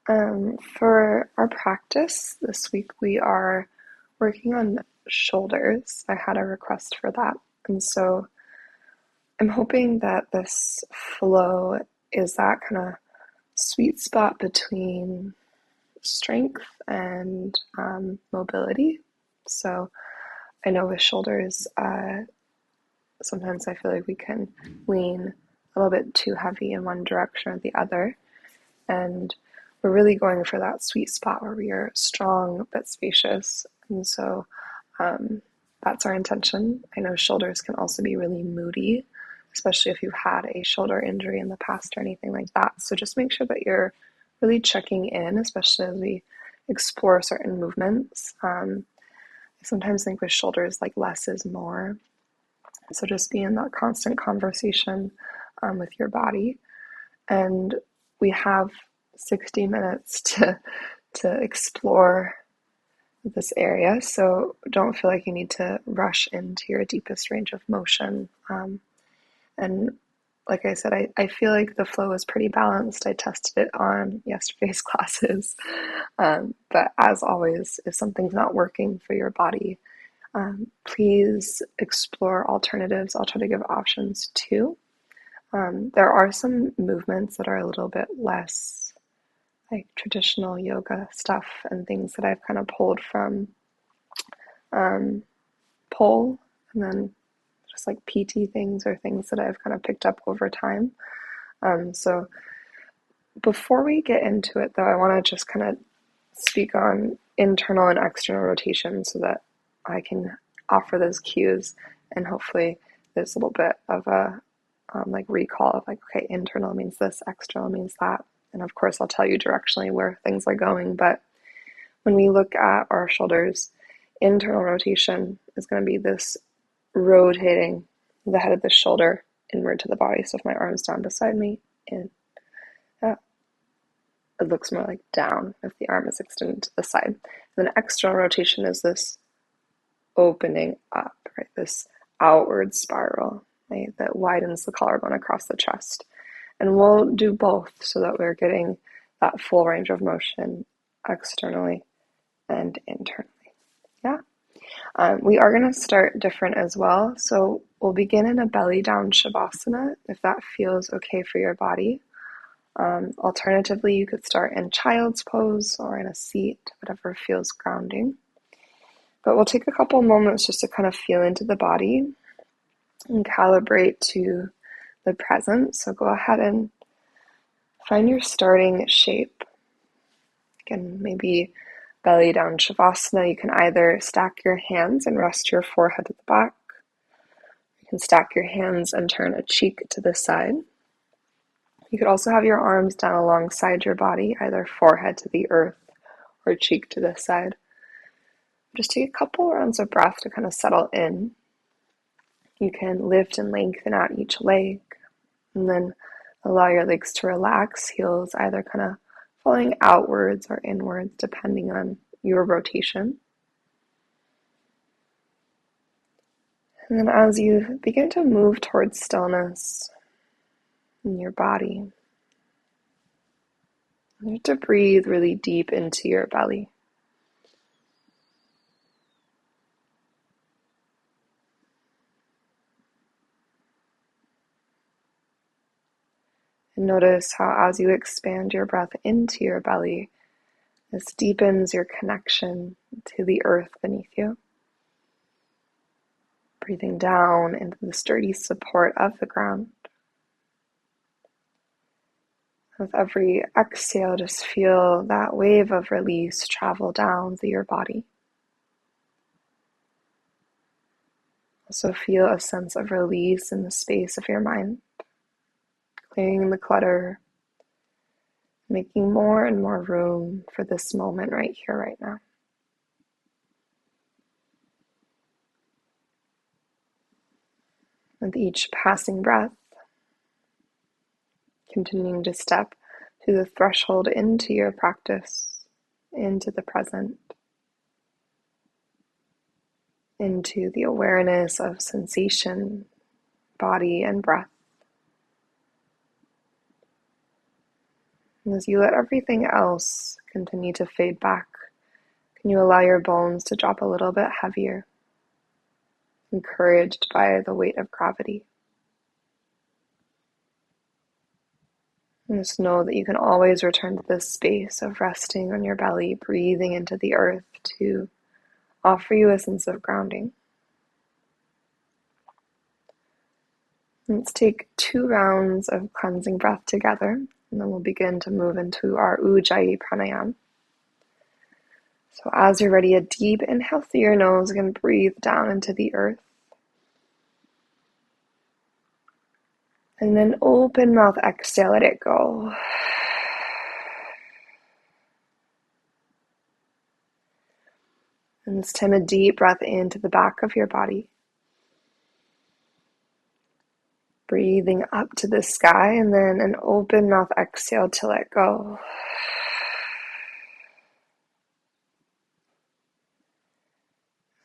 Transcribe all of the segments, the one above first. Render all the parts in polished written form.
For our practice this week, we are working on shoulders. I had a request for that. And so I'm hoping that this flow is that kind of sweet spot between strength and mobility. So I know with shoulders, sometimes I feel like we can lean a little bit too heavy in one direction or the other. And we're really going for that sweet spot where we are strong but spacious. And so that's our intention. I know shoulders can also be really moody, especially if you've had a shoulder injury in the past or anything like that. So just make sure that you're really checking in, especially as we explore certain movements. I sometimes think with shoulders, like less is more. So just be in that constant conversation with your body. And we have 60 minutes to explore this area, so don't feel like you need to rush into your deepest range of motion. And like I said, I feel like the flow is pretty balanced. I tested it on yesterday's classes. But as always, if something's not working for your body, please explore alternatives. I'll try to give options too. There are some movements that are a little bit less like traditional yoga stuff and things that I've kind of pulled from pole, and then just like PT things or things that I've kind of picked up over time. So before we get into it though, I want to just kind of speak on internal and external rotation so that I can offer those cues, and hopefully there's a little bit of a like recall of like, okay, internal means this, external means that. And of course, I'll tell you directionally where things are going. But when we look at our shoulders, internal rotation is going to be this rotating the head of the shoulder inward to the body. So if my arm's down beside me, in, it looks more like down if the arm is extended to the side. And then external rotation is this opening up, right? This outward spiral, right? That widens the collarbone across the chest. And we'll do both so that we're getting that full range of motion externally and internally. Yeah. We are going to start different as well. So we'll begin in a belly down Shavasana if that feels okay for your body. Alternatively, you could start in child's pose or in a seat, whatever feels grounding. But we'll take a couple moments just to kind of feel into the body and calibrate to the present. So go ahead and find your starting shape. Again, maybe belly down Shavasana. You can either stack your hands and rest your forehead at the back. You can stack your hands and turn a cheek to the side. You could also have your arms down alongside your body, either forehead to the earth or cheek to the side. Just take a couple rounds of breath to kind of settle in. You can lift and lengthen out each leg, and then allow your legs to relax, heels either kind of falling outwards or inwards, depending on your rotation. And then as you begin to move towards stillness in your body, you have to breathe really deep into your belly. And notice how as you expand your breath into your belly, this deepens your connection to the earth beneath you. Breathing down into the sturdy support of the ground. With every exhale, just feel that wave of release travel down through your body. Also feel a sense of release in the space of your mind, clearing the clutter, making more and more room for this moment right here, right now. With each passing breath, continuing to step through the threshold into your practice, into the present, into the awareness of sensation, body, and breath. And as you let everything else continue to fade back, can you allow your bones to drop a little bit heavier, encouraged by the weight of gravity? And just know that you can always return to this space of resting on your belly, breathing into the earth to offer you a sense of grounding. Let's take 2 rounds of cleansing breath together, and then we'll begin to move into our Ujjayi pranayama. So as you're ready, a deep inhale through your nose, again, breathe down into the earth. And then open mouth, exhale, let it go. And this time, a deep breath into the back of your body. Breathing up to the sky, and then an open mouth exhale to let go.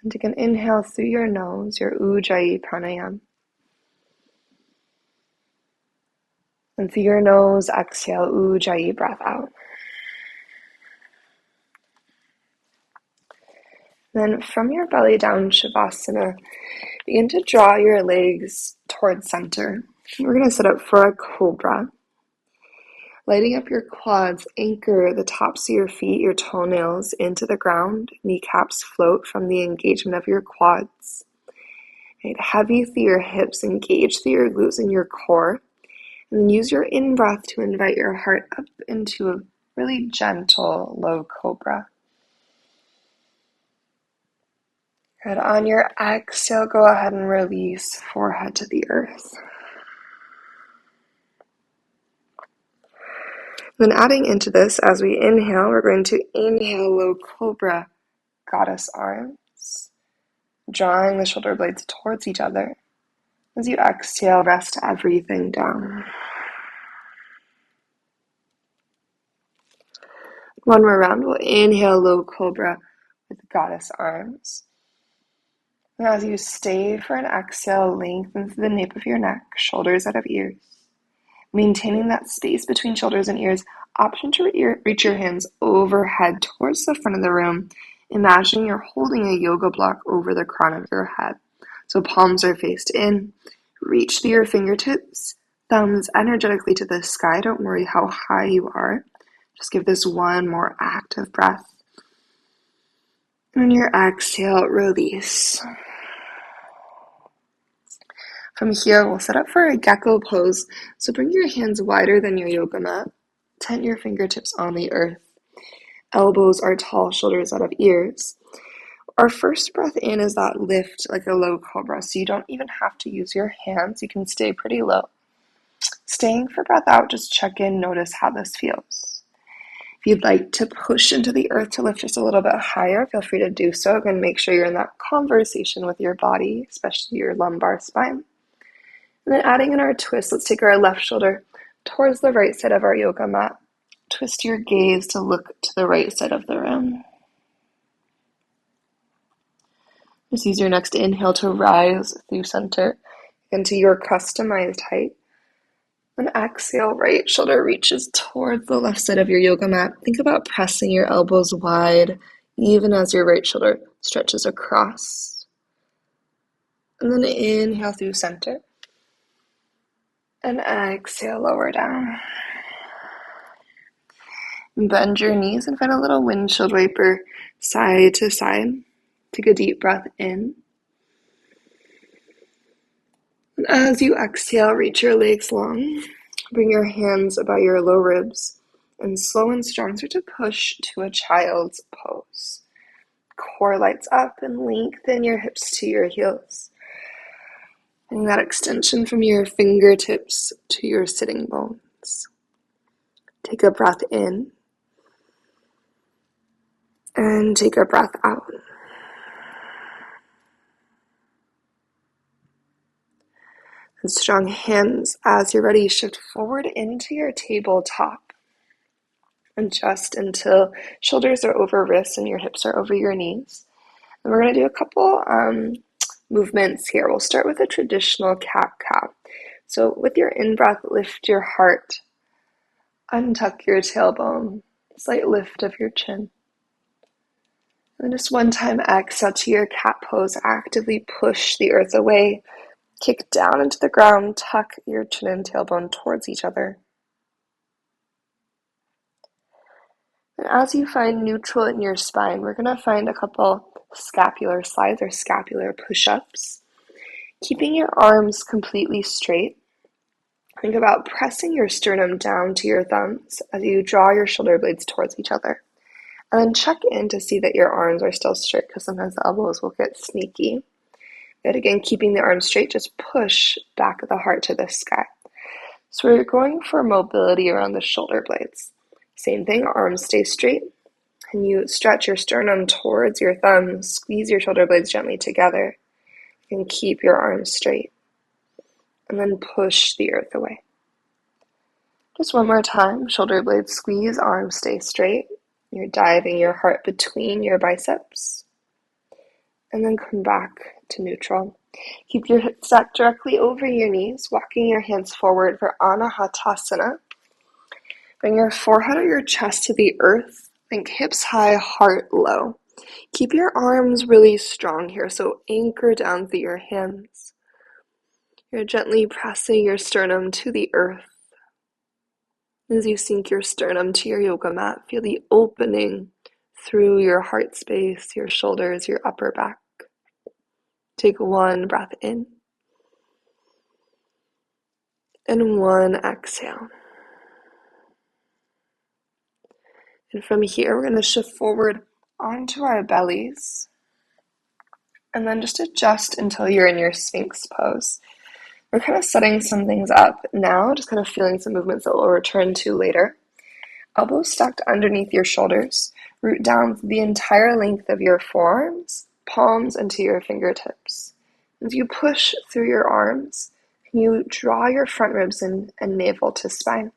And take an inhale through your nose, your Ujjayi pranayama. And through your nose, exhale, Ujjayi breath out. Then from your belly down, Shavasana, begin to draw your legs towards center. We're going to set up for a cobra. Lighting up your quads, anchor the tops of your feet, your toenails into the ground. Kneecaps float from the engagement of your quads. Right, heavy through your hips, engage through your glutes and your core. And then use your in-breath to invite your heart up into a really gentle low cobra. Good. On your exhale, go ahead and release forehead to the earth. Then adding into this, as we inhale, we're going to inhale low cobra, goddess arms, drawing the shoulder blades towards each other. As you exhale, rest everything down. One more round, we'll inhale low cobra with goddess arms. And as you stay for an exhale, lengthen through the nape of your neck, shoulders out of ears. Maintaining that space between shoulders and ears, option to reach your hands overhead towards the front of the room. Imagine you're holding a yoga block over the crown of your head. So palms are faced in. Reach through your fingertips, thumbs energetically to the sky. Don't worry how high you are. Just give this one more active breath. And on your exhale, release. From here, we'll set up for a gecko pose. So bring your hands wider than your yoga mat. Tent your fingertips on the earth. Elbows are tall, shoulders out of ears. Our first breath in is that lift like a low cobra, so you don't even have to use your hands. You can stay pretty low. Staying for breath out, just check in, notice how this feels. If you'd like to push into the earth to lift just a little bit higher, feel free to do so. Again, make sure you're in that conversation with your body, especially your lumbar spine. And then adding in our twist, let's take our left shoulder towards the right side of our yoga mat. Twist your gaze to look to the right side of the room. Just use your next inhale to rise through center into your customized height. And exhale, right shoulder reaches towards the left side of your yoga mat. Think about pressing your elbows wide, even as your right shoulder stretches across. And then inhale through center. And exhale, lower down. Bend your knees and find a little windshield wiper side to side. Take a deep breath in. And as you exhale, reach your legs long. Bring your hands about your low ribs. And slow and strong, start to push to a child's pose. Core lights up and lengthen your hips to your heels. Bring that extension from your fingertips to your sitting bones. Take a breath in. And take a breath out. And strong hands. As you're ready, shift forward into your tabletop. Adjust until shoulders are over wrists and your hips are over your knees. And we're going to do a couple movements here. We'll start with a traditional cat-cow. So with your in-breath, lift your heart Untuck your tailbone, slight lift of your chin. And just one time exhale to your cat pose. Actively push the earth away. Kick down into the ground. Tuck your chin and tailbone towards each other. And as you find neutral in your spine, we're going to find a couple scapular slides or scapular push-ups. Keeping your arms completely straight. Think about pressing your sternum down to your thumbs as you draw your shoulder blades towards each other. And then check in to see that your arms are still straight, because sometimes the elbows will get sneaky. But again, keeping the arms straight, just push back the heart to the sky. So we're going for mobility around the shoulder blades. Same thing, arms stay straight. And you stretch your sternum towards your thumbs, squeeze your shoulder blades gently together, and keep your arms straight. And then push the earth away. Just one more time, shoulder blades squeeze, arms stay straight. You're diving your heart between your biceps. And then come back to neutral. Keep your hips stacked directly over your knees, walking your hands forward for Anahatasana. Bring your forehead or your chest to the earth. Think hips high, heart low. Keep your arms really strong here, so anchor down through your hands. You're gently pressing your sternum to the earth. As you sink your sternum to your yoga mat, feel the opening through your heart space, your shoulders, your upper back. Take one breath in and one exhale. And from here, we're going to shift forward onto our bellies and then just adjust until you're in your Sphinx pose. We're kind of setting some things up now, just kind of feeling some movements that we'll return to later. Elbows stacked underneath your shoulders. Root down the entire length of your forearms, palms into your fingertips. As you push through your arms, you draw your front ribs and navel to spine.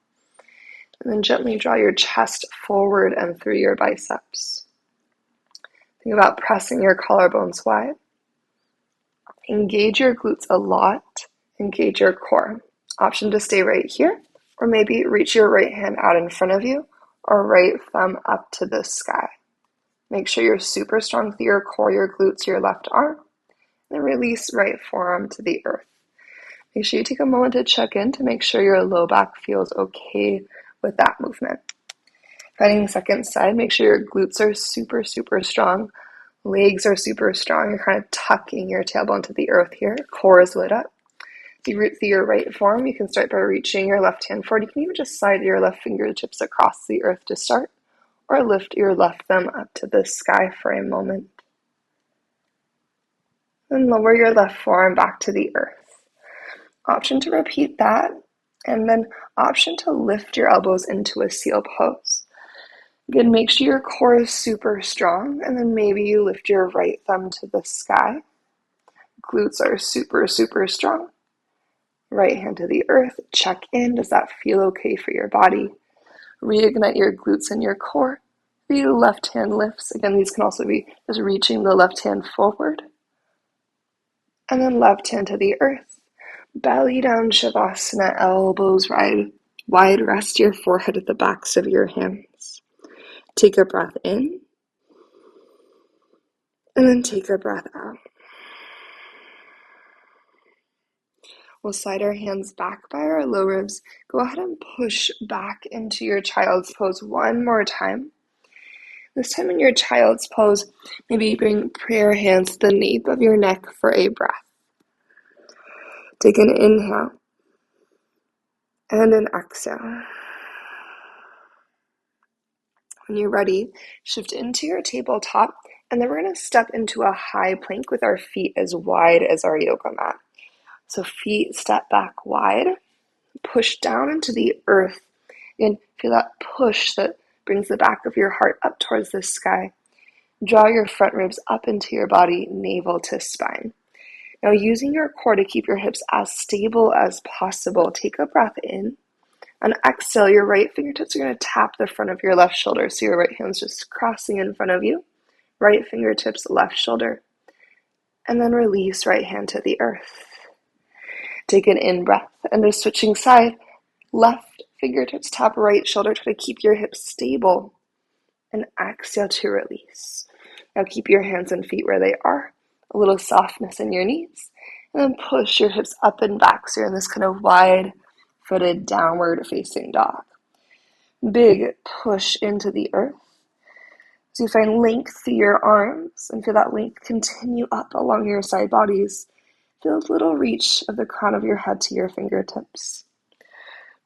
And then gently draw your chest forward and through your biceps. Think about pressing your collarbones wide. Engage your glutes a lot. Engage your core. Option to stay right here, or maybe reach your right hand out in front of you, or right thumb up to the sky. Make sure you're super strong through your core, your glutes, your left arm. And release right forearm to the earth. Make sure you take a moment to check in to make sure your low back feels okay with that movement. Finding the second side, make sure your glutes are super, super strong. Legs are super strong. You're kind of tucking your tailbone to the earth here. Core is lit up. If you root through your right forearm, you can start by reaching your left hand forward. You can even just slide your left fingertips across the earth to start, or lift your left thumb up to the sky for a moment. Then lower your left forearm back to the earth. Option to repeat that, and then option to lift your elbows into a seal pose. Again, make sure your core is super strong, and then maybe you lift your right thumb to the sky. Glutes are super, super strong. Right hand to the earth, check in. Does that feel okay for your body? Reignite your glutes and your core. Your left hand lifts. Again, these can also be just reaching the left hand forward. And then left hand to the earth. Belly down, Shavasana, elbows wide. Rest your forehead at the backs of your hands. Take a breath in. And then take a breath out. We'll slide our hands back by our low ribs. Go ahead and push back into your child's pose one more time. This time in your child's pose, maybe bring prayer hands to the nape of your neck for a breath. Take an inhale and an exhale. When you're ready, shift into your tabletop, and then we're going to step into a high plank with our feet as wide as our yoga mat. So feet step back wide, push down into the earth, and feel that push that brings the back of your heart up towards the sky. Draw your front ribs up into your body, navel to spine. Now, using your core to keep your hips as stable as possible, take a breath in. On exhale, your right fingertips are going to tap the front of your left shoulder, so your right hand's just crossing in front of you. Right fingertips, left shoulder. And then release right hand to the earth. Take an in breath, and just switching side, left Fingertips tap right shoulder. Try to keep your hips stable. And exhale to release. Now keep your hands and feet where they are. A little softness in your knees. And then push your hips up and back. So you're in this kind of wide-footed downward facing dog. Big push into the earth. So you find length through your arms, and feel that length continue up along your side bodies. Feel a little reach of the crown of your head to your fingertips.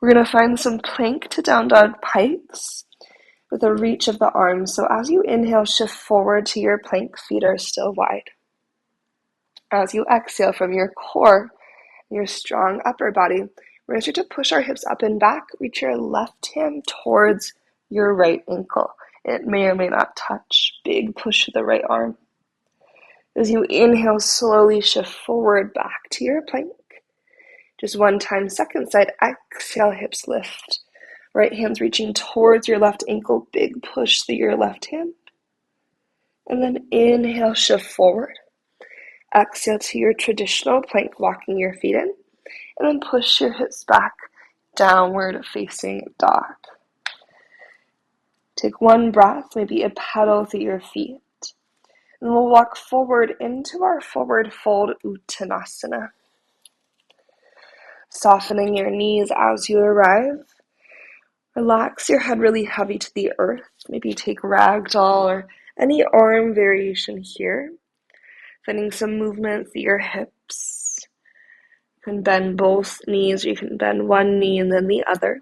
We're going to find some plank to down dog pikes with a reach of the arms. So as you inhale, shift forward to your plank, feet are still wide. As you exhale from your core, your strong upper body, we're going to start to push our hips up and back. Reach your left hand towards your right ankle. It may or may not touch. Big push to the right arm. As you inhale, slowly shift forward back to your plank. Just one time, second side, exhale, hips lift. Right hand's reaching towards your left ankle, big push through your left hand. And then inhale, shift forward. Exhale to your traditional plank, walking your feet in. And then push your hips back, downward facing dog. Take one breath, maybe a pedal through your feet. And we'll walk forward into our forward fold Uttanasana. Softening your knees as you arrive. Relax your head really heavy to the earth. Maybe take ragdoll or any arm variation here. Finding some movement through your hips. You can bend both knees. You can bend one knee and then the other.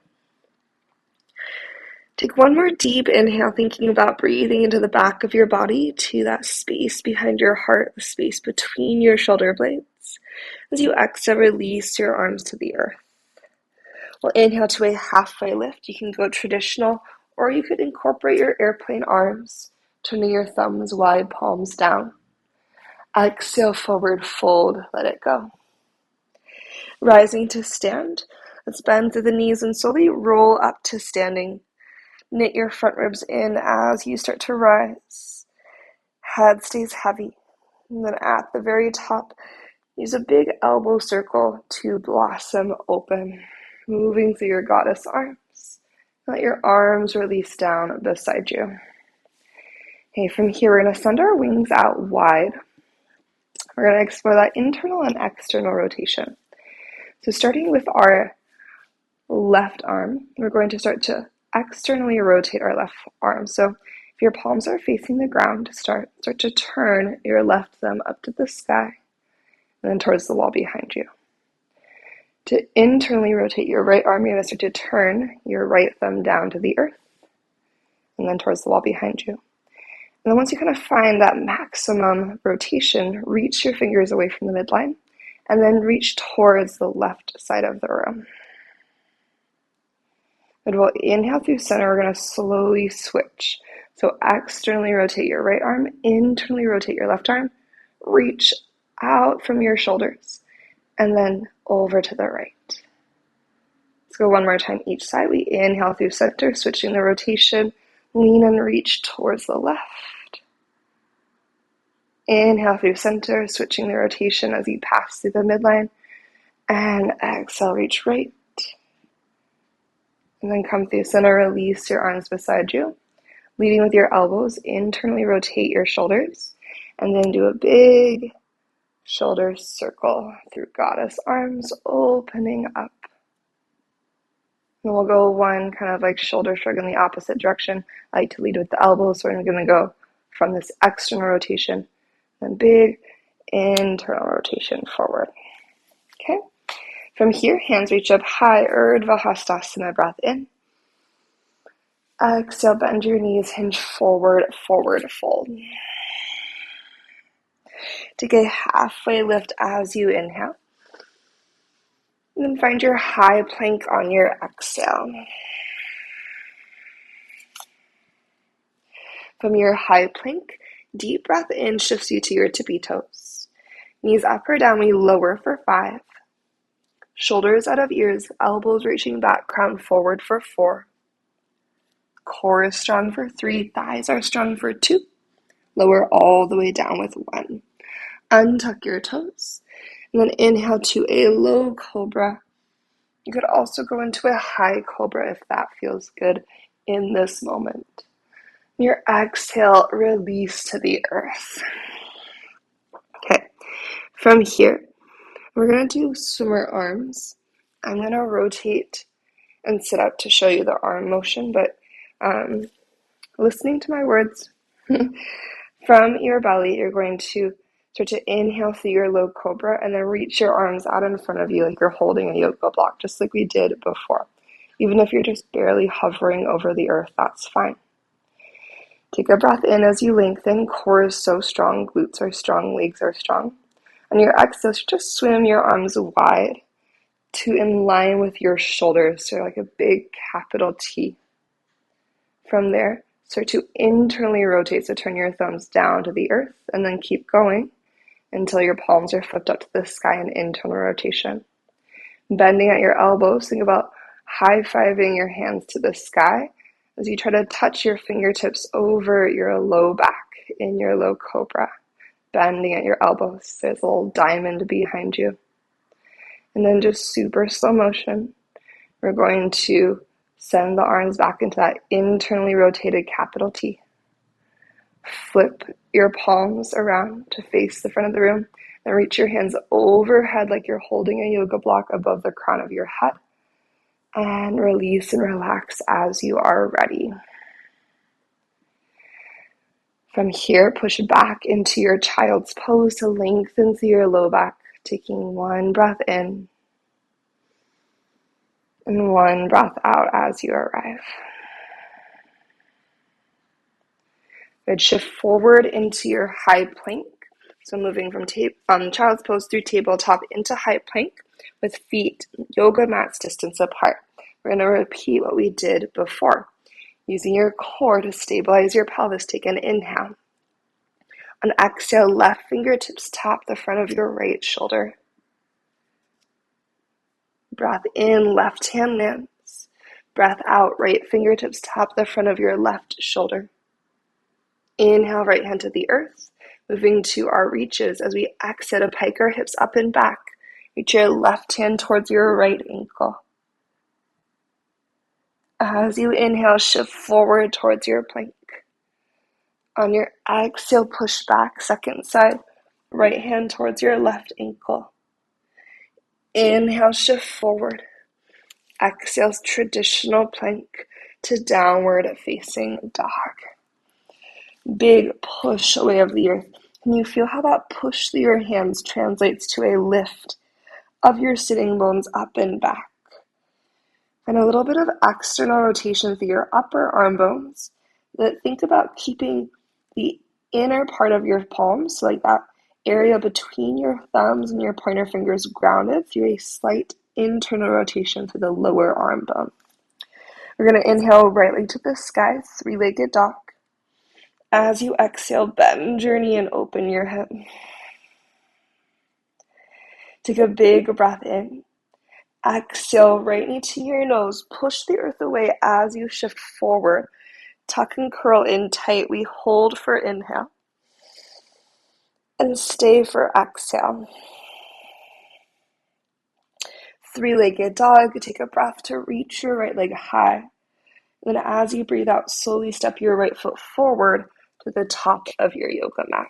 Take one more deep inhale, thinking about breathing into the back of your body to that space behind your heart, the space between your shoulder blades. As you exhale, release your arms to the earth. We'll inhale to a halfway lift. You can go traditional, or you could incorporate your airplane arms, turning your thumbs wide, palms down. Exhale, forward fold, let it go. Rising to stand, let's bend through the knees and slowly roll up to standing. Knit your front ribs in as you start to rise. Head stays heavy. And then at the very top, use a big elbow circle to blossom open. Moving through your goddess arms. Let your arms release down beside you. Okay, from here, we're going to send our wings out wide. We're going to explore that internal and external rotation. So starting with our left arm, we're going to start to externally rotate our left arm. So if your palms are facing the ground, start to turn your left thumb up to the sky and then towards the wall behind you. To internally rotate your right arm, you're going to start to turn your right thumb down to the earth and then towards the wall behind you. And then once you kind of find that maximum rotation, reach your fingers away from the midline and then reach towards the left side of the room. And we'll inhale through center, we're going to slowly switch. So externally rotate your right arm, internally rotate your left arm, reach out from your shoulders, and then over to the right. Let's go one more time each side. We inhale through center, switching the rotation, lean and reach towards the left. Inhale through center, switching the rotation as you pass through the midline, and exhale, reach right. And then come through center, release your arms beside you. Leading with your elbows, internally rotate your shoulders. And then do a big shoulder circle through goddess arms, opening up. And we'll go one kind of like shoulder shrug in the opposite direction. I like to lead with the elbows, so I'm going to go from this external rotation, then big internal rotation forward. Okay. From here, hands reach up high, Urdhva Hastasana, breath in. Exhale, bend your knees, hinge forward, forward fold. Take a halfway lift as you inhale. And then find your high plank on your exhale. From your high plank, deep breath in shifts you to your tippy toes. Knees up or down, we lower for 5. Shoulders out of ears, elbows reaching back, crown forward for 4. Core is strong for 3, thighs are strong for 2. Lower all the way down with 1. Untuck your toes, and then inhale to a low cobra. You could also go into a high cobra if that feels good in this moment. Your exhale, release to the earth. Okay, from here, we're going to do swimmer arms. I'm going to rotate and sit up to show you the arm motion, but listening to my words from your belly, you're going to start to inhale through your low cobra and then reach your arms out in front of you like you're holding a yoga block, just like we did before. Even if you're just barely hovering over the earth, that's fine. Take a breath in as you lengthen. Core is so strong, glutes are strong, legs are strong. On your exhale, just swim your arms wide to in line with your shoulders, so like a big capital T. From there, start to internally rotate, so turn your thumbs down to the earth and then keep going until your palms are flipped up to the sky in internal rotation. Bending at your elbows, think about high-fiving your hands to the sky as you try to touch your fingertips over your low back in your low cobra. Bending at your elbows, there's a little diamond behind you. And then just super slow motion, we're going to send the arms back into that internally rotated capital T. Flip your palms around to face the front of the room and reach your hands overhead like you're holding a yoga block above the crown of your head. And release and relax as you are ready. From here, push back into your child's pose to lengthen through your low back, taking one breath in and one breath out as you arrive. Good. Shift forward into your high plank. So moving from child's pose through tabletop into high plank with feet yoga mats distance apart. We're going to repeat what we did before. Using your core to stabilize your pelvis, take an inhale. On exhale, left fingertips tap the front of your right shoulder. Breath in, left hand lands. Breath out, right fingertips tap the front of your left shoulder. Inhale, right hand to the earth. Moving to our reaches as we exhale to pike our hips up and back. Reach your left hand towards your right ankle. As you inhale, shift forward towards your plank. On your exhale, push back, second side. Right hand towards your left ankle. Inhale, shift forward. Exhale, traditional plank to downward facing dog. Big push away of the earth. Can you feel how that push through your hands translates to a lift of your sitting bones up and back? And a little bit of external rotation through your upper arm bones. Think about keeping the inner part of your palms, so like that area between your thumbs and your pointer fingers, grounded through a slight internal rotation through the lower arm bone. We're going to inhale right leg to the sky, three-legged dog. As you exhale, bend your knee and open your hip. Take a big breath in. Exhale, right knee to your nose. Push the earth away as you shift forward. Tuck and curl in tight. We hold for inhale. And stay for exhale. Three-legged dog. Take a breath to reach your right leg high. Then as you breathe out, slowly step your right foot forward to the top of your yoga mat.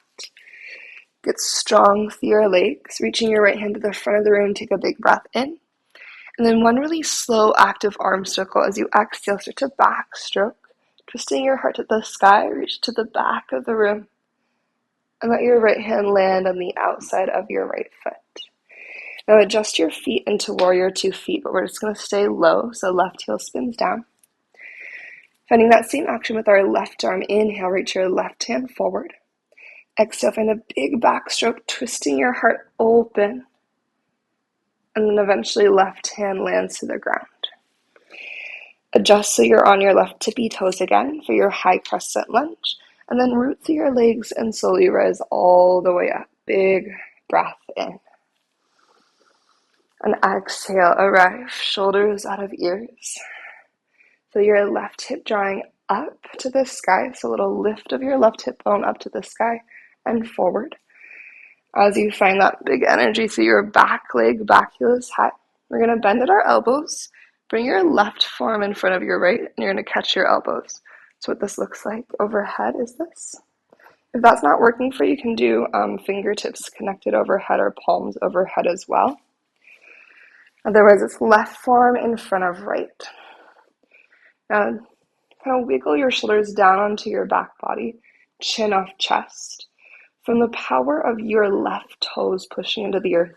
Get strong through your legs. Reaching your right hand to the front of the room. Take a big breath in. And then one really slow, active arm circle as you exhale, start to backstroke. Twisting your heart to the sky, reach to the back of the room. And let your right hand land on the outside of your right foot. Now adjust your feet into warrior 2 feet, but we're just going to stay low, so left heel spins down. Finding that same action with our left arm. Inhale, reach your left hand forward. Exhale, find a big backstroke, twisting your heart open. And then eventually left hand lands to the ground. Adjust so you're on your left tippy toes again for your high crescent lunge. And then root through your legs and slowly rise all the way up. Big breath in. And exhale, arrive. Shoulders out of ears. Feel your left hip drawing up to the sky. So a little lift of your left hip bone up to the sky and forward. As you find that big energy through your back leg, back heel is high. We're going to bend at our elbows. Bring your left forearm in front of your right, and you're going to catch your elbows. So what this looks like overhead is this. If that's not working for you, you can do fingertips connected overhead or palms overhead as well. Otherwise, it's left forearm in front of right. Now, kind of wiggle your shoulders down onto your back body, chin off chest. From the power of your left toes pushing into the earth,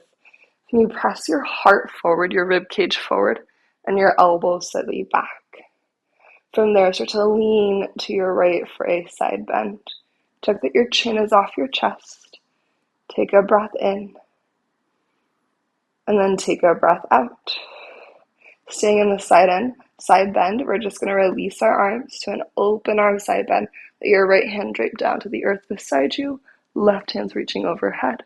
can you press your heart forward, your rib cage forward, and your elbows slightly back? From there, start to lean to your right for a side bend. Check that your chin is off your chest. Take a breath in, and then take a breath out. Staying in the side bend, we're just going to release our arms to an open arm side bend. Let your right hand drape down to the earth beside you, left hand's reaching overhead.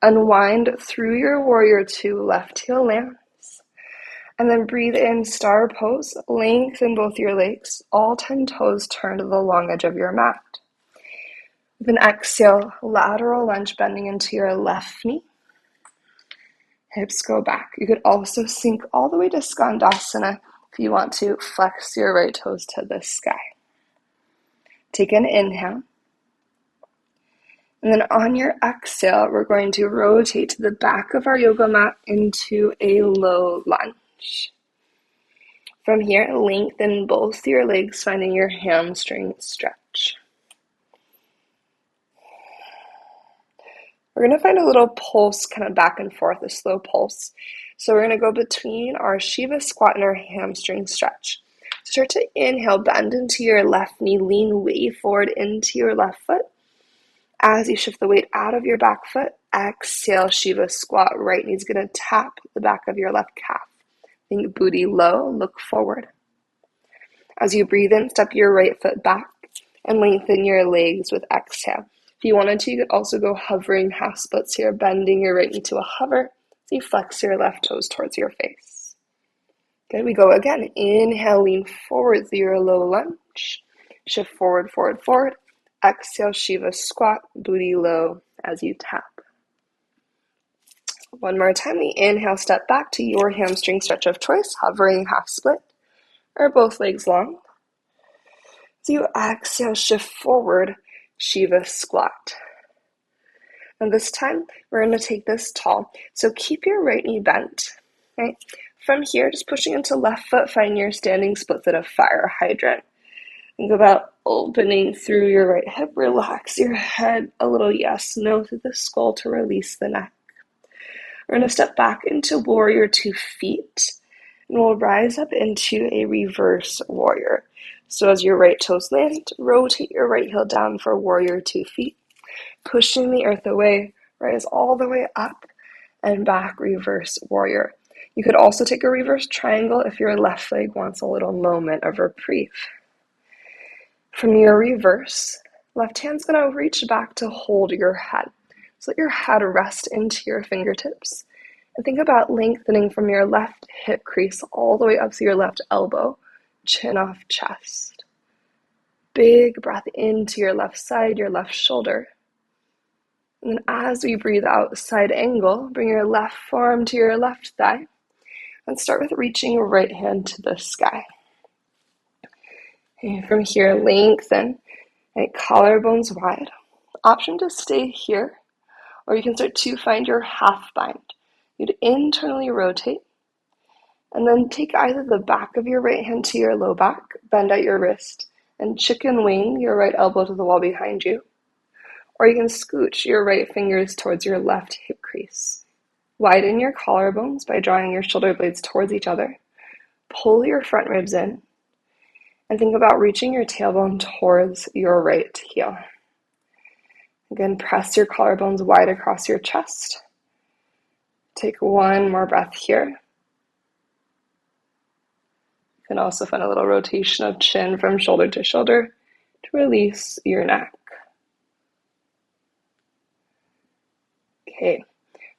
Unwind through your warrior two, left heel lands. And then breathe in, star pose. Lengthen both your legs. All 10 toes turn to the long edge of your mat. With an exhale, lateral lunge bending into your left knee. Hips go back. You could also sink all the way to Skandasana if you want to. Flex your right toes to the sky. Take an inhale. And then on your exhale, we're going to rotate to the back of our yoga mat into a low lunge. From here, lengthen both your legs, finding your hamstring stretch. We're going to find a little pulse kind of back and forth, a slow pulse. So we're going to go between our Shiva squat and our hamstring stretch. Start to inhale, bend into your left knee, lean way forward into your left foot. As you shift the weight out of your back foot, exhale, Shiva squat. Right knee's going to tap the back of your left calf. Think booty low, look forward. As you breathe in, step your right foot back and lengthen your legs with exhale. If you wanted to, you could also go hovering half splits here, bending your right knee to a hover. So you flex your left toes towards your face. Good, we go again. Inhale, lean forward through your low lunge. Shift forward, forward, forward. Exhale, Shiva squat, booty low as you tap. One more time, we inhale, step back to your hamstring stretch of choice, hovering half split, or both legs long. As you exhale, shift forward, Shiva squat. And this time, we're going to take this tall. So keep your right knee bent. Right? From here, just pushing into left foot, find your standing split foot of fire hydrant. Think about opening through your right hip. Relax your head a little yes, no through the skull to release the neck. We're going to step back into warrior 2 feet, and we'll rise up into a reverse warrior. So as your right toes land, rotate your right heel down for warrior 2 feet. Pushing the earth away, rise all the way up and back, reverse warrior. You could also take a reverse triangle if your left leg wants a little moment of reprieve. From your reverse, left hand's going to reach back to hold your head. So let your head rest into your fingertips. And think about lengthening from your left hip crease all the way up to your left elbow, chin off chest. Big breath into your left side, your left shoulder. And then as we breathe out, side angle, bring your left forearm to your left thigh. And start with reaching your right hand to the sky. And from here, lengthen, right, collarbones wide. Option to stay here, or you can start to find your half bind. You'd internally rotate, and then take either the back of your right hand to your low back, bend at your wrist, and chicken wing your right elbow to the wall behind you. Or you can scooch your right fingers towards your left hip crease. Widen your collarbones by drawing your shoulder blades towards each other. Pull your front ribs in, and think about reaching your tailbone towards your right heel. Again, press your collarbones wide across your chest. Take one more breath here. You can also find a little rotation of chin from shoulder to shoulder to release your neck. Okay,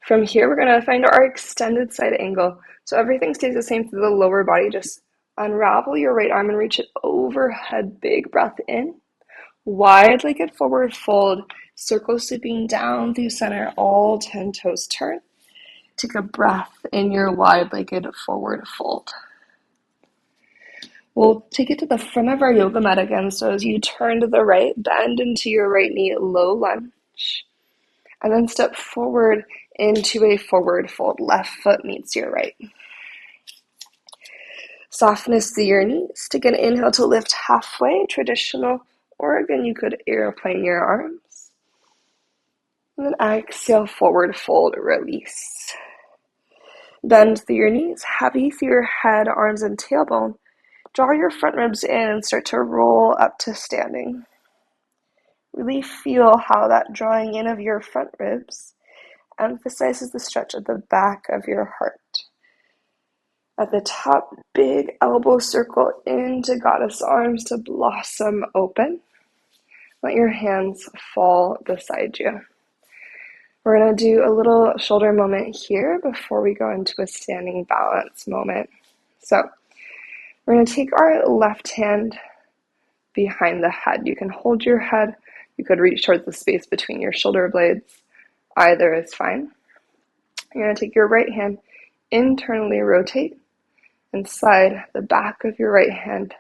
from here we're going to find our extended side angle. So everything stays the same through the lower body. Just unravel your right arm and reach it overhead. Big breath in. Wide-legged forward fold. Circle sweeping down through center. All 10 toes turn. Take a breath in your wide-legged forward fold. We'll take it to the front of our yoga mat again. So as you turn to the right, bend into your right knee, low lunge. And then step forward into a forward fold. Left foot meets your right. Softness through your knees. Take an inhale to lift halfway, traditional, or again, you could airplane your arms. And then exhale, forward fold, release. Bend through your knees, heavy through your head, arms, and tailbone. Draw your front ribs in and start to roll up to standing. Really feel how that drawing in of your front ribs emphasizes the stretch at the back of your heart. At the top, big elbow circle into goddess arms to blossom open. Let your hands fall beside you. We're going to do a little shoulder moment here before we go into a standing balance moment. So we're going to take our left hand behind the head. You can hold your head. You could reach towards the space between your shoulder blades. Either is fine. You're going to take your right hand, internally rotate, and slide the back of your right hand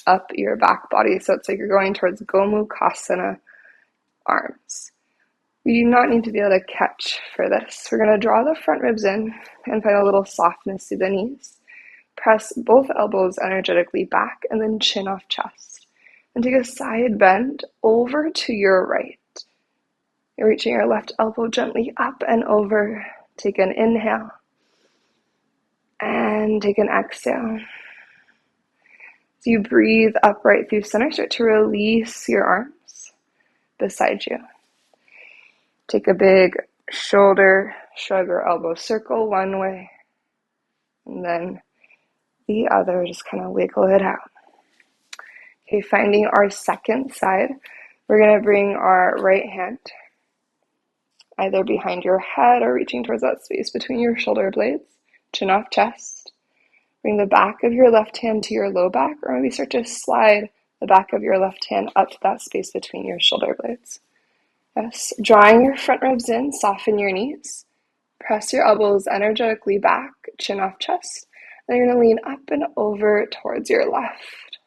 up your back body. So it's like you're going towards Gomukhasana arms. We do not need to be able to catch for this. We're going to draw the front ribs in and find a little softness through the knees. Press both elbows energetically back and then chin off chest. And take a side bend over to your right. You're reaching your left elbow gently up and over. Take an inhale. And take an exhale. As you breathe upright through center, start to release your arms beside you. Take a big shoulder shrug or elbow circle one way, and then the other, just kind of wiggle it out. Okay, finding our second side, we're going to bring our right hand either behind your head or reaching towards that space between your shoulder blades, chin off chest. Bring the back of your left hand to your low back, or maybe start to slide the back of your left hand up to that space between your shoulder blades. Yes, drawing your front ribs in, soften your knees. Press your elbows energetically back, chin off chest. Then you're going to lean up and over towards your left.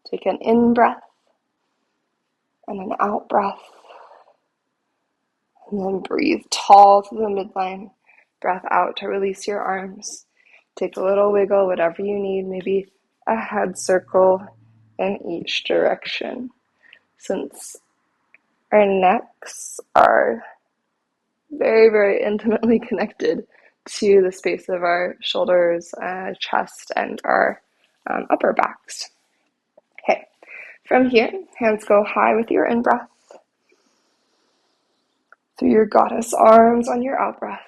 Take an in breath and an out breath. And then breathe tall to the midline. Breath out to release your arms. Take a little wiggle, whatever you need, maybe a head circle in each direction. Since our necks are very, very intimately connected to the space of our shoulders, chest, and our upper backs. Okay, from here, hands go high with your in-breath. Through your goddess arms on your out-breath.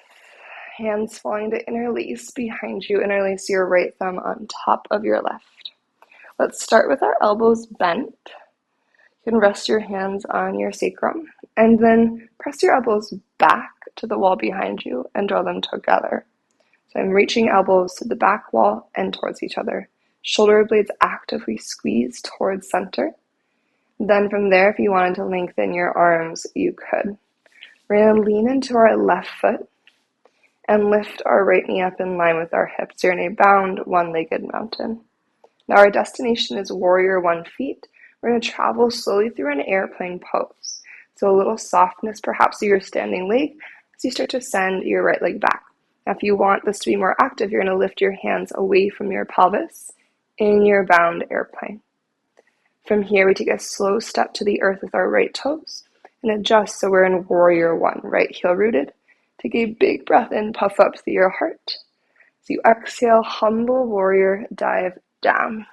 Hands falling to interlace behind you. Interlace your right thumb on top of your left. Let's start with our elbows bent. You can rest your hands on your sacrum and then press your elbows back to the wall behind you and draw them together. So I'm reaching elbows to the back wall and towards each other. Shoulder blades actively squeeze towards center. Then from there, if you wanted to lengthen your arms, you could. We're going to lean into our left foot and lift our right knee up in line with our hips. You're in a bound one-legged mountain. Now our destination is warrior 1 feet. We're going to travel slowly through an airplane pose. So a little softness perhaps through your standing leg as you start to send your right leg back. Now if you want this to be more active, you're going to lift your hands away from your pelvis in your bound airplane. From here, we take a slow step to the earth with our right toes and adjust so we're in warrior 1, right heel rooted. Take a big breath in, puff up through your heart. As you exhale, humble warrior, dive down.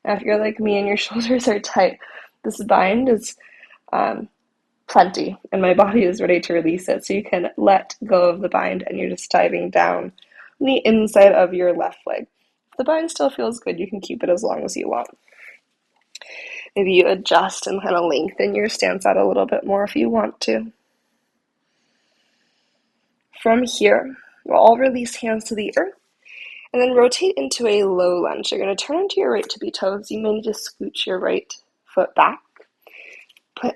Now, if you're like me and your shoulders are tight, this bind is plenty, and my body is ready to release it. So you can let go of the bind, and you're just diving down on the inside of your left leg. If the bind still feels good, you can keep it as long as you want. Maybe you adjust and kind of lengthen your stance out a little bit more if you want to. From here, we'll all release hands to the earth and then rotate into a low lunge. You're going to turn onto your right tippy toes. You may need to scooch your right foot back.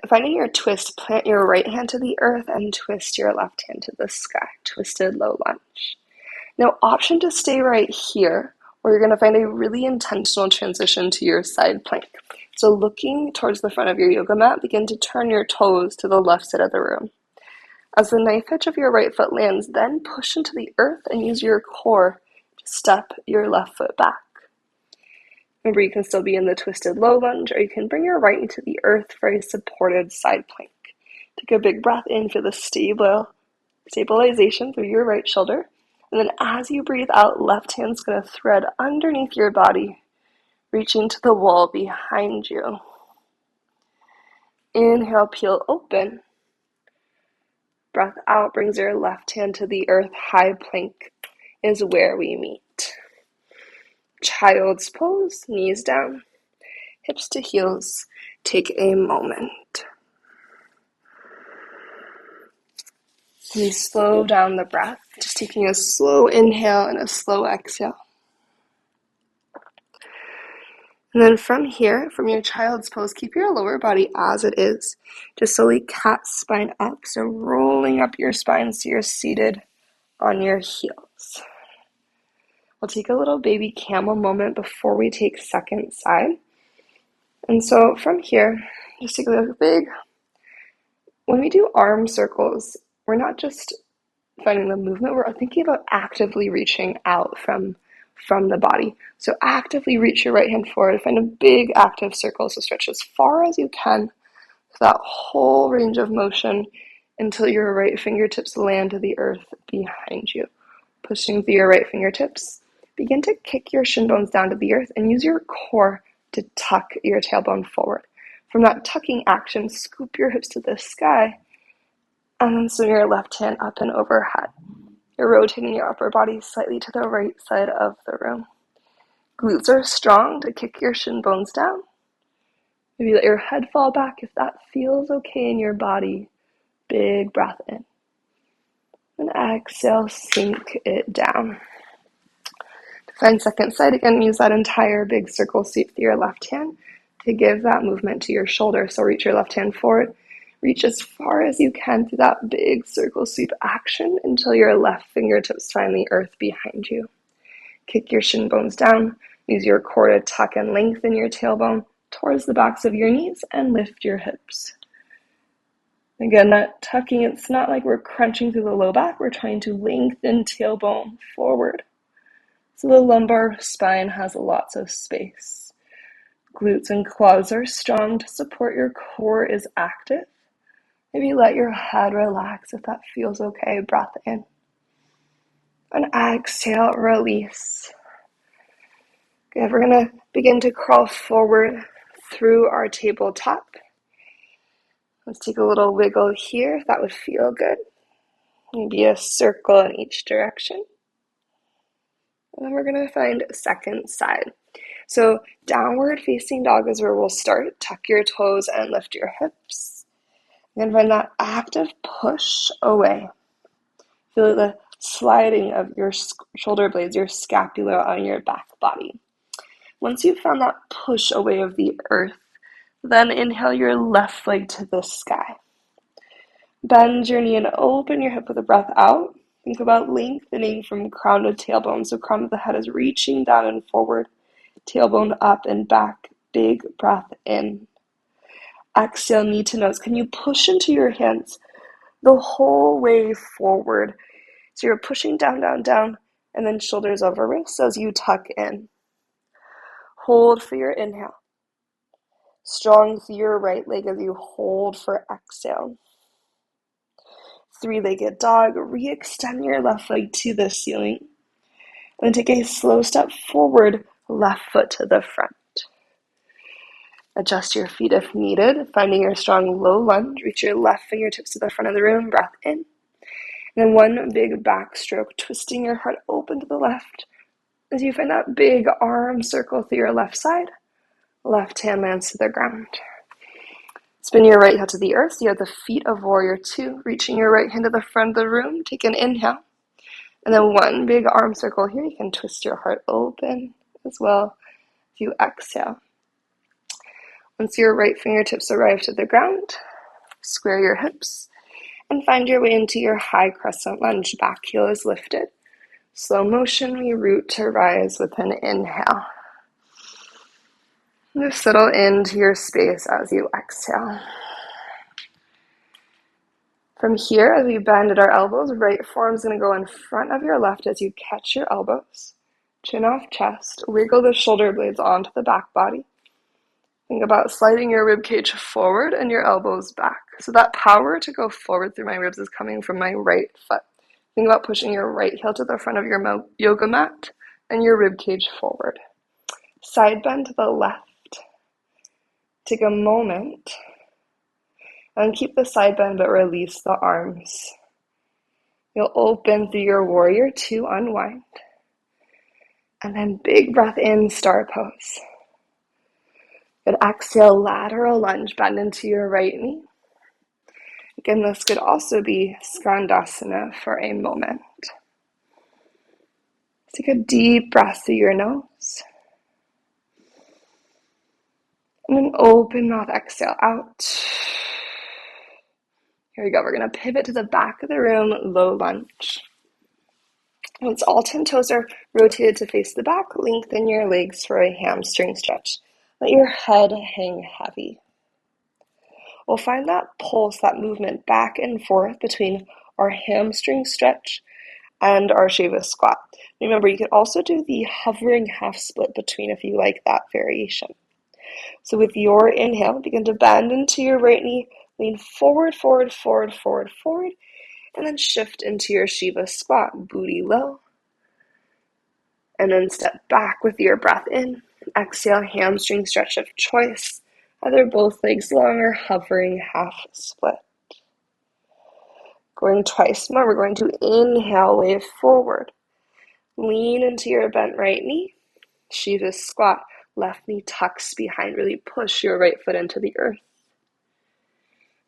Finding your twist, plant your right hand to the earth and twist your left hand to the sky. Twisted low lunge. Now, option to stay right here, or you're going to find a really intentional transition to your side plank. So looking towards the front of your yoga mat, begin to turn your toes to the left side of the room. As the knife edge of your right foot lands, then push into the earth and use your core to step your left foot back. Remember, you can still be in the twisted low lunge, or you can bring your right knee to the earth for a supported side plank. Take a big breath in, feel the stabilization through your right shoulder. And then as you breathe out, left hand's going to thread underneath your body, reaching to the wall behind you. Inhale, peel open. Breath out brings your left hand to the earth. High plank is where we meet. Child's pose, knees down, hips to heels. Take a moment. You slow down the breath, just taking a slow inhale and a slow exhale. And then from here, from your child's pose, keep your lower body as it is. Just slowly cat spine up, so rolling up your spine so you're seated on your heels. We'll take a little baby camel moment before we take second side. And so from here, just take a big, when we do arm circles, we're not just finding the movement, we're thinking about actively reaching out from the body. So actively reach your right hand forward, find a big active circle, so stretch as far as you can for that whole range of motion until your right fingertips land to the earth behind you. Pushing through your right fingertips, begin to kick your shin bones down to the earth and use your core to tuck your tailbone forward. From that tucking action, scoop your hips to the sky and then swing your left hand up and overhead. You're rotating your upper body slightly to the right side of the room. Glutes are strong to kick your shin bones down. Maybe let your head fall back if that feels okay in your body. Big breath in. And exhale, sink it down. To find second side, again, use that entire big circle sweep through your left hand to give that movement to your shoulder. So reach your left hand forward. Reach as far as you can through that big circle sweep action until your left fingertips find the earth behind you. Kick your shin bones down. Use your core to tuck and lengthen your tailbone towards the backs of your knees and lift your hips. Again, that tucking, it's not like we're crunching through the low back. We're trying to lengthen tailbone forward. So the lumbar spine has lots of space. Glutes and quads are strong to support your core is active. Maybe let your head relax if that feels okay. Breath in. And exhale, release. Okay, we're going to begin to crawl forward through our tabletop. Let's take a little wiggle here if that would feel good. Maybe a circle in each direction. And then we're going to find second side. So downward facing dog is where we'll start. Tuck your toes and lift your hips. And find that active push away. Feel the sliding of your shoulder blades, your scapula on your back body. Once you've found that push away of the earth, then inhale your left leg to the sky. Bend your knee and open your hip with a breath out. Think about lengthening from crown to tailbone. So crown of the head is reaching down and forward. Tailbone up and back. Big breath in. Exhale, knee to nose. Can you push into your hands the whole way forward? So you're pushing down, down, down, and then shoulders over wrists as you tuck in. Hold for your inhale. Strong through your right leg as you hold for exhale. Three-legged dog. Re-extend your left leg to the ceiling. And then take a slow step forward, left foot to the front. Adjust your feet if needed, finding your strong low lunge. Reach your left fingertips to the front of the room, breath in. And then one big backstroke, twisting your heart open to the left. As you find that big arm circle through your left side, left hand lands to the ground. Spin your right heel to the earth, so you have the feet of warrior two, reaching your right hand to the front of the room. Take an inhale. And then one big arm circle here. You can twist your heart open as well as you exhale. Once your right fingertips arrive to the ground, square your hips and find your way into your high crescent lunge. Back heel is lifted. Slow motion, we root to rise with an inhale. Just settle into your space as you exhale. From here, as we bend at our elbows, right forearm is going to go in front of your left as you catch your elbows. Chin off chest. Wiggle the shoulder blades onto the back body. Think about sliding your rib cage forward and your elbows back. So that power to go forward through my ribs is coming from my right foot. Think about pushing your right heel to the front of your yoga mat and your rib cage forward. Side bend to the left. Take a moment and keep the side bend but release the arms. You'll open through your warrior to unwind. And then big breath in, star pose. Good exhale, lateral lunge, bend into your right knee. Again, this could also be Skandasana for a moment. Take a deep breath through your nose. And an open mouth exhale out. Here we go. We're going to pivot to the back of the room, low lunge. Once all 10 toes are rotated to face the back, lengthen your legs for a hamstring stretch. Let your head hang heavy. We'll find that pulse, that movement back and forth between our hamstring stretch and our Shiva squat. Remember, you could also do the hovering half split between if you like that variation. So with your inhale, begin to bend into your right knee, lean forward, forward, forward, forward, forward, and then shift into your Shiva squat, booty low. And then step back with your breath in. Exhale, hamstring stretch of choice. Either both legs long or hovering half split. Going twice more, we're going to inhale, wave forward. Lean into your bent right knee. Shiva squat. Left knee tucks behind. Really push your right foot into the earth.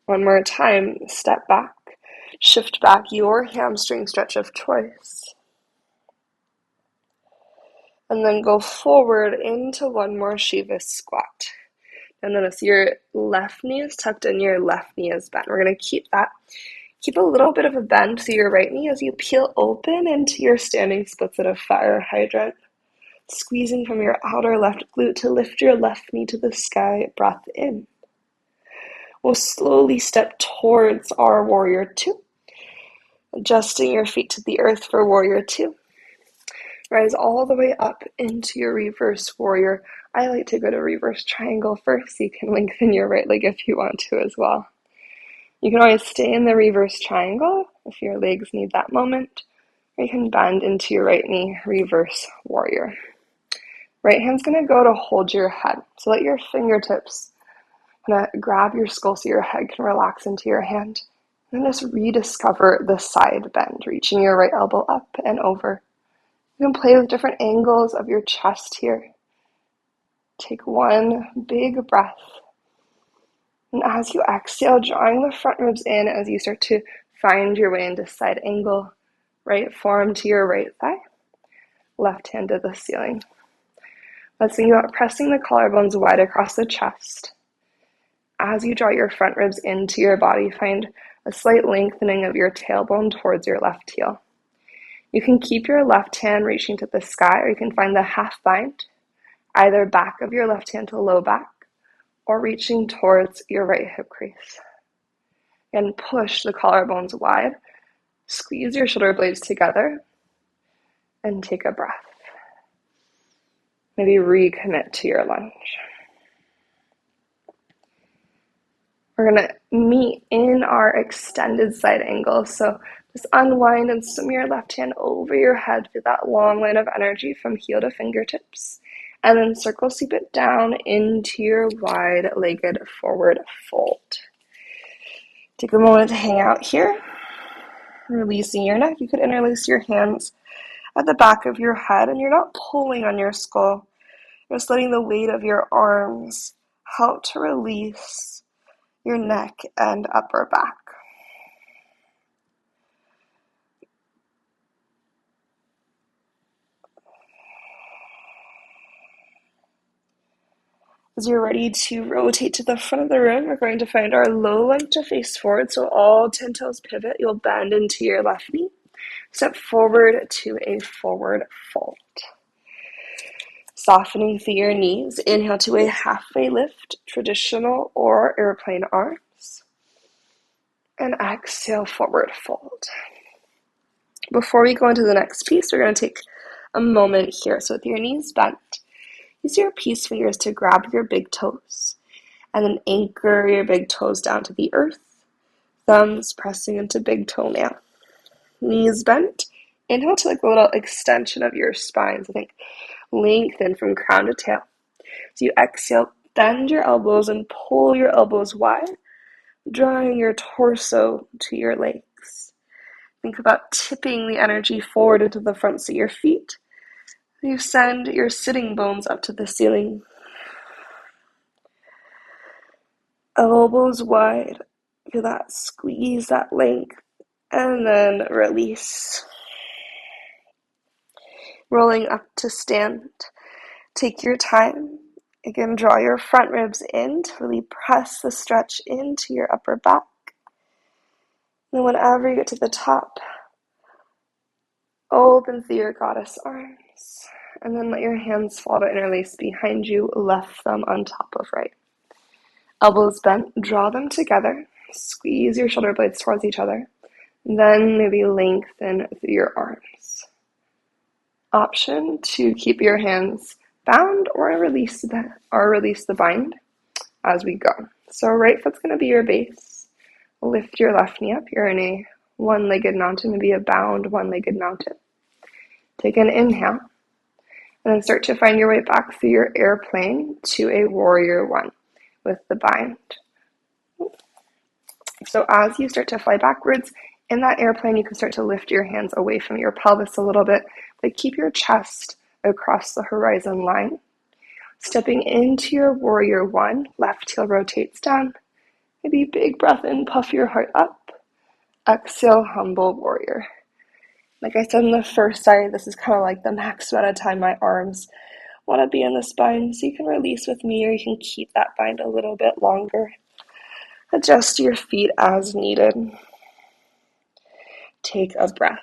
One more time, step back. Shift back your hamstring stretch of choice. And then go forward into one more Shiva squat. And notice your left knee is tucked and your left knee is bent. We're going to keep that. Keep a little bit of a bend to your right knee as you peel open into your standing splits at a fire hydrant. Squeezing from your outer left glute to lift your left knee to the sky. Breath in. We'll slowly step towards our warrior two. Adjusting your feet to the earth for warrior two. Rise all the way up into your reverse warrior. I like to go to reverse triangle first, so you can lengthen your right leg if you want to as well. You can always stay in the reverse triangle if your legs need that moment, or you can bend into your right knee, reverse warrior. Right hand's going to go to hold your head. So let your fingertips kind of grab your skull so your head can relax into your hand. And then just rediscover the side bend, reaching your right elbow up and over. You can play with different angles of your chest here. Take one big breath. And as you exhale, drawing the front ribs in as you start to find your way into side angle. Right forearm to your right thigh. Left hand to the ceiling. Let's think about pressing the collarbones wide across the chest. As you draw your front ribs into your body, find a slight lengthening of your tailbone towards your left heel. You can keep your left hand reaching to the sky, or you can find the half bind, either back of your left hand to low back, or reaching towards your right hip crease. And push the collarbones wide. Squeeze your shoulder blades together, and take a breath. Maybe recommit to your lunge. We're going to meet in our extended side angle. So just unwind and swim your left hand over your head through that long line of energy from heel to fingertips. And then circle sweep it down into your wide-legged forward fold. Take a moment to hang out here. Releasing your neck. You could interlace your hands at the back of your head, and you're not pulling on your skull. You're just letting the weight of your arms help to release your neck and upper back. As you're ready to rotate to the front of the room, we're going to find our low lunge to face forward. So all 10 toes pivot. You'll bend into your left knee. Step forward to a forward fold. Softening through your knees. Inhale to a halfway lift, traditional or airplane arms. And exhale, forward fold. Before we go into the next piece, we're going to take a moment here. So with your knees bent, use your peace fingers to grab your big toes and then anchor your big toes down to the earth. Thumbs pressing into big toenail. Knees bent. Inhale to like a little extension of your spine. So think lengthen from crown to tail. So you exhale, bend your elbows and pull your elbows wide, drawing your torso to your legs. Think about tipping the energy forward into the fronts of your feet. You send your sitting bones up to the ceiling. Elbows wide. Feel that squeeze, that length, and then release. Rolling up to stand. Take your time. Again, draw your front ribs in to really press the stretch into your upper back. And whenever you get to the top, open through your goddess arms. And then let your hands fall to interlace behind you, left thumb on top of right. Elbows bent, draw them together. Squeeze your shoulder blades towards each other. Then maybe lengthen through your arms. Option to keep your hands bound or release the bind as we go. So right foot's going to be your base. Lift your left knee up. You're in a one-legged mountain, maybe a bound one-legged mountain. Take an inhale and then start to find your way back through your airplane to a warrior one with the bind. So as you start to fly backwards in that airplane, you can start to lift your hands away from your pelvis a little bit, but keep your chest across the horizon line. Stepping into your warrior one, left heel rotates down. Maybe big breath in, puff your heart up. Exhale, humble warrior. Like I said in the first side, this is kind of like the max amount of time my arms want to be in the spine, so you can release with me or you can keep that bind a little bit longer. Adjust your feet as needed. Take a breath.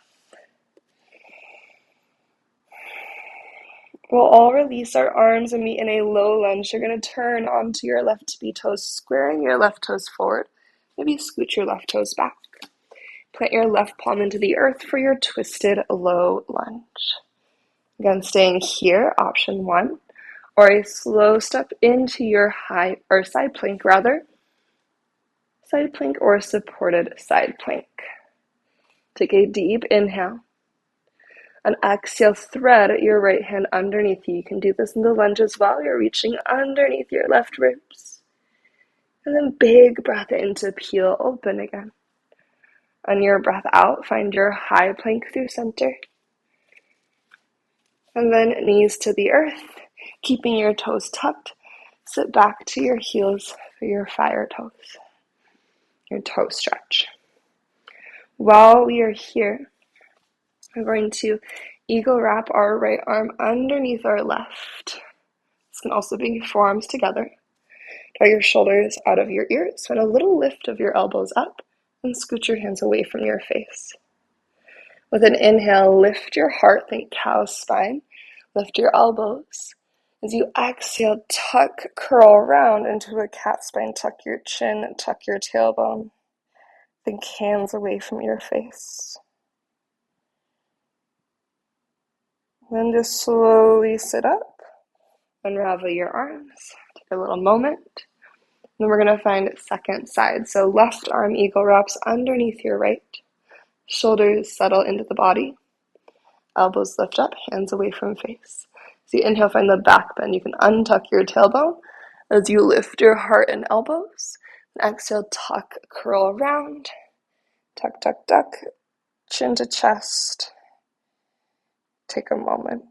We'll all release our arms and meet in a low lunge. You're going to turn onto your left tippy toes, squaring your left toes forward. Maybe scoot your left toes back. Plant your left palm into the earth for your twisted low lunge. Again, staying here, option one, or a slow step into your side plank rather. Side plank or supported side plank. Take a deep inhale. And exhale, thread your right hand underneath you. You can do this in the lunge as well. You're reaching underneath your left ribs. And then big breath in to peel open again. On your breath out, find your high plank through center. And then knees to the earth, keeping your toes tucked. Sit back to your heels for your fire toes, your toe stretch. While we are here, we're going to eagle wrap our right arm underneath our left. This can also be forearms together. Draw your shoulders out of your ears, and a little lift of your elbows up, and scoot your hands away from your face. With an inhale, lift your heart, think cow spine. Lift your elbows. As you exhale, tuck, curl around into a cat spine. Tuck your chin, tuck your tailbone. Think hands away from your face. Then just slowly sit up, unravel your arms. Take a little moment. Then we're going to find second side. So left arm eagle wraps underneath your right. Shoulders settle into the body. Elbows lift up, hands away from face. So you inhale, find the back bend. You can untuck your tailbone as you lift your heart and elbows. And exhale, tuck, curl around. Tuck, tuck, tuck. Chin to chest. Take a moment.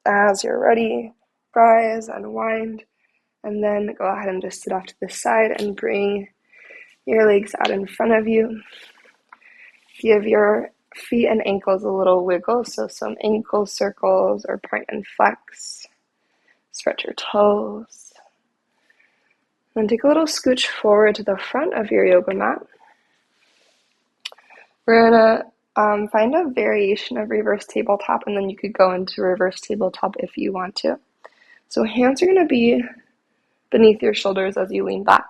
As you're ready, rise, unwind, and then go ahead and just sit off to the side and bring your legs out in front of you. Give your feet and ankles a little wiggle, so some ankle circles or point and flex. Stretch your toes. Then take a little scooch forward to the front of your yoga mat. We're gonna find a variation of reverse tabletop, and then you could go into reverse tabletop if you want to. So hands are gonna be beneath your shoulders as you lean back.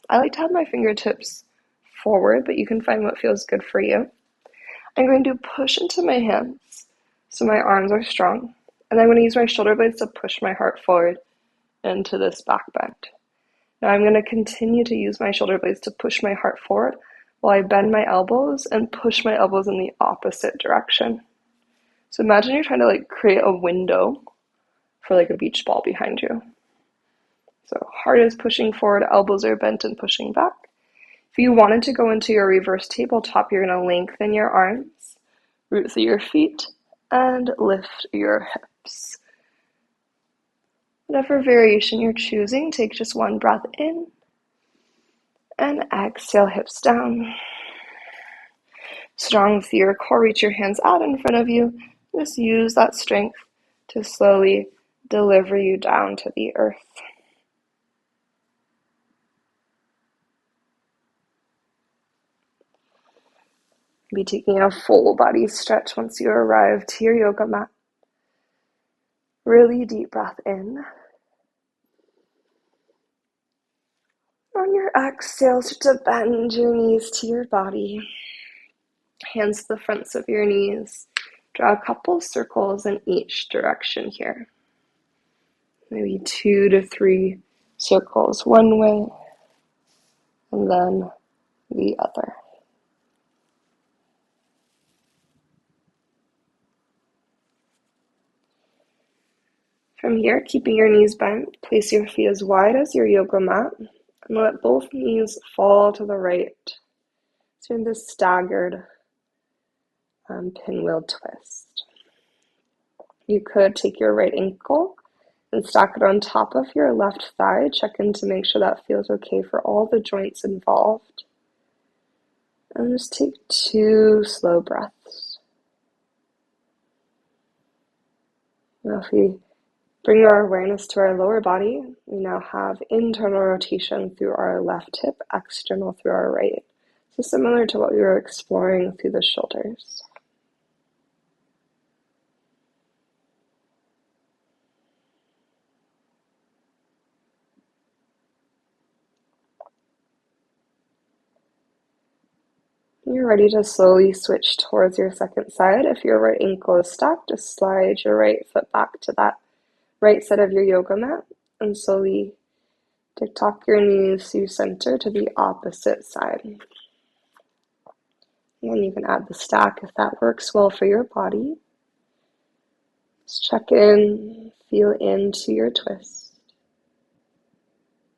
I like to have my fingertips forward, but you can find what feels good for you. I'm going to push into my hands so my arms are strong, and I'm going to use my shoulder blades to push my heart forward into this back bend. Now I'm going to continue to use my shoulder blades to push my heart forward while I bend my elbows and push my elbows in the opposite direction. So imagine you're trying to create a window for a beach ball behind you. So heart is pushing forward, elbows are bent and pushing back. If you wanted to go into your reverse tabletop, you're going to lengthen your arms, root through your feet, and lift your hips. Whatever variation you're choosing, take just one breath in and exhale, hips down. Strong through your core, reach your hands out in front of you. Just use that strength to slowly deliver you down to the earth. Be taking a full body stretch once you arrive to your yoga mat. Really deep breath in. On your exhale, start to bend your knees to your body. Hands to the fronts of your knees. Draw a couple circles in each direction here. Maybe 2 to 3 circles one way and then the other. From here, keeping your knees bent, place your feet as wide as your yoga mat and let both knees fall to the right. So in this staggered pinwheel twist. You could take your right ankle and stack it on top of your left thigh. Check in to make sure that feels okay for all the joints involved. And just take 2 slow breaths. Now if we bring our awareness to our lower body, we now have internal rotation through our left hip, external through our right. So similar to what we were exploring through the shoulders. You're ready to slowly switch towards your second side. If your right ankle is stacked, just slide your right foot back to that right side of your yoga mat and slowly tuck your knees through center to the opposite side. And then you can add the stack if that works well for your body. Just check in, feel into your twist,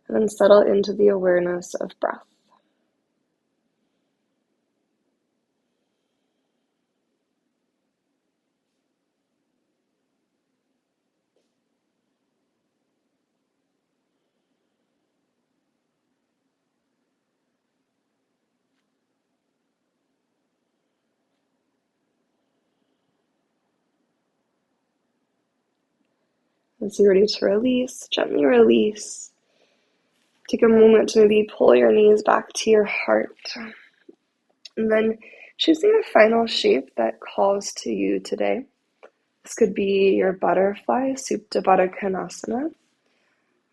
and then settle into the awareness of breath. As you're ready to release, gently release. Take a moment to maybe pull your knees back to your heart. And then choosing a final shape that calls to you today. This could be your butterfly, Supta Baddha Konasana.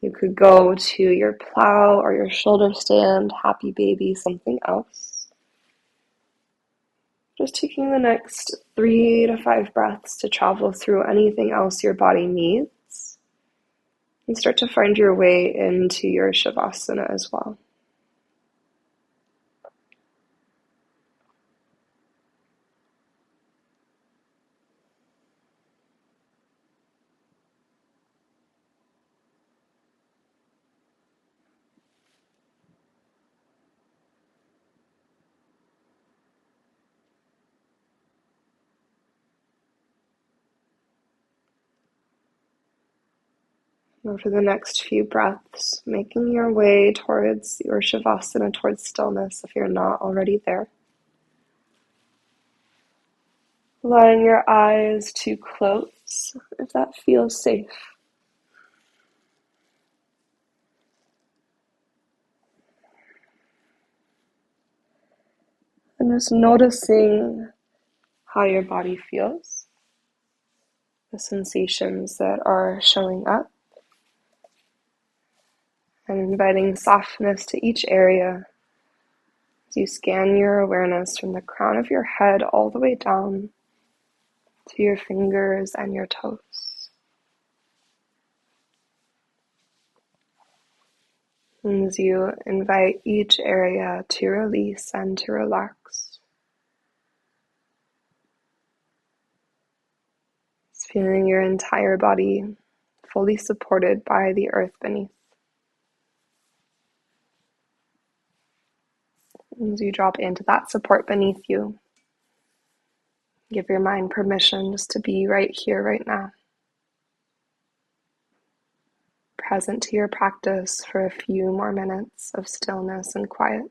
You could go to your plow or your shoulder stand, happy baby, something else. Just taking the next 3 to 5 breaths to travel through anything else your body needs. And start to find your way into your Shavasana as well. For the next few breaths, making your way towards your Shavasana, towards stillness if you're not already there. allowing your eyes to close if that feels safe. And just noticing how your body feels, the sensations that are showing up, and inviting softness to each area as you scan your awareness from the crown of your head all the way down to your fingers and your toes. And as you invite each area to release and to relax, just feeling your entire body fully supported by the earth beneath. And as you drop into that support beneath you, give your mind permission just to be right here, right now, present to your practice for a few more minutes of stillness and quiet.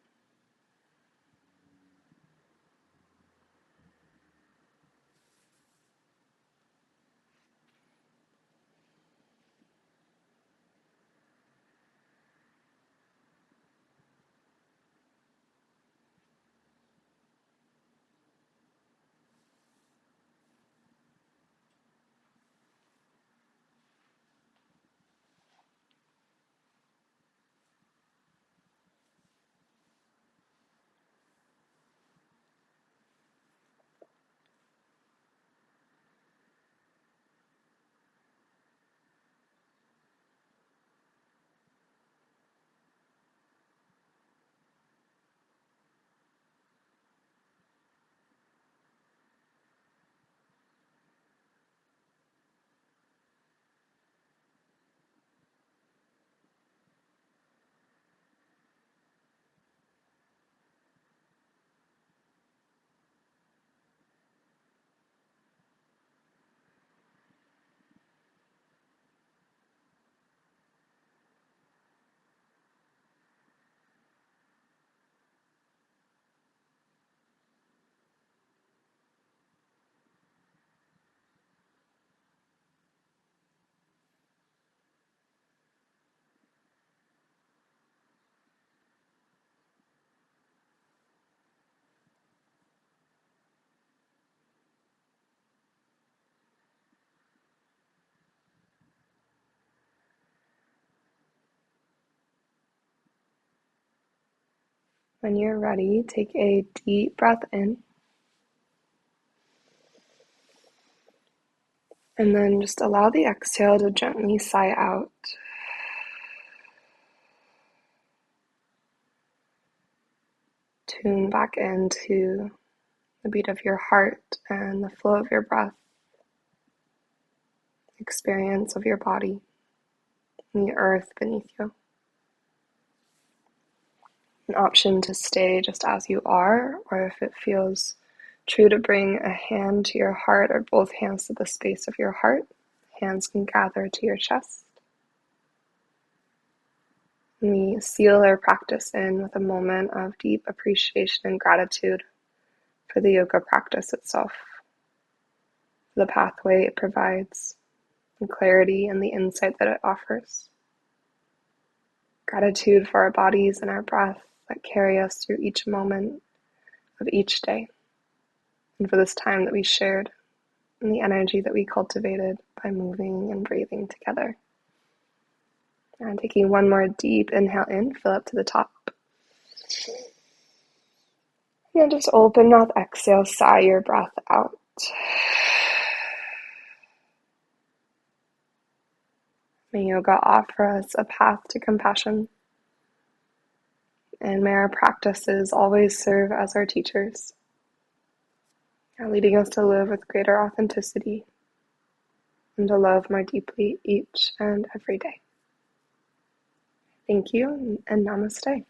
When you're ready, take a deep breath in, and then just allow the exhale to gently sigh out. Tune back into the beat of your heart and the flow of your breath, experience of your body, and the earth beneath you. An option to stay just as you are, or if it feels true to bring a hand to your heart or both hands to the space of your heart, hands can gather to your chest. And we seal our practice in with a moment of deep appreciation and gratitude for the yoga practice itself, the pathway it provides, the clarity and the insight that it offers. Gratitude for our bodies and our breath that carry us through each moment of each day, and for this time that we shared and the energy that we cultivated by moving and breathing together. And taking one more deep inhale in, fill up to the top. And just open mouth, exhale, sigh your breath out. May yoga offer us a path to compassion, and may our practices always serve as our teachers, leading us to live with greater authenticity and to love more deeply each and every day. Thank you, and namaste.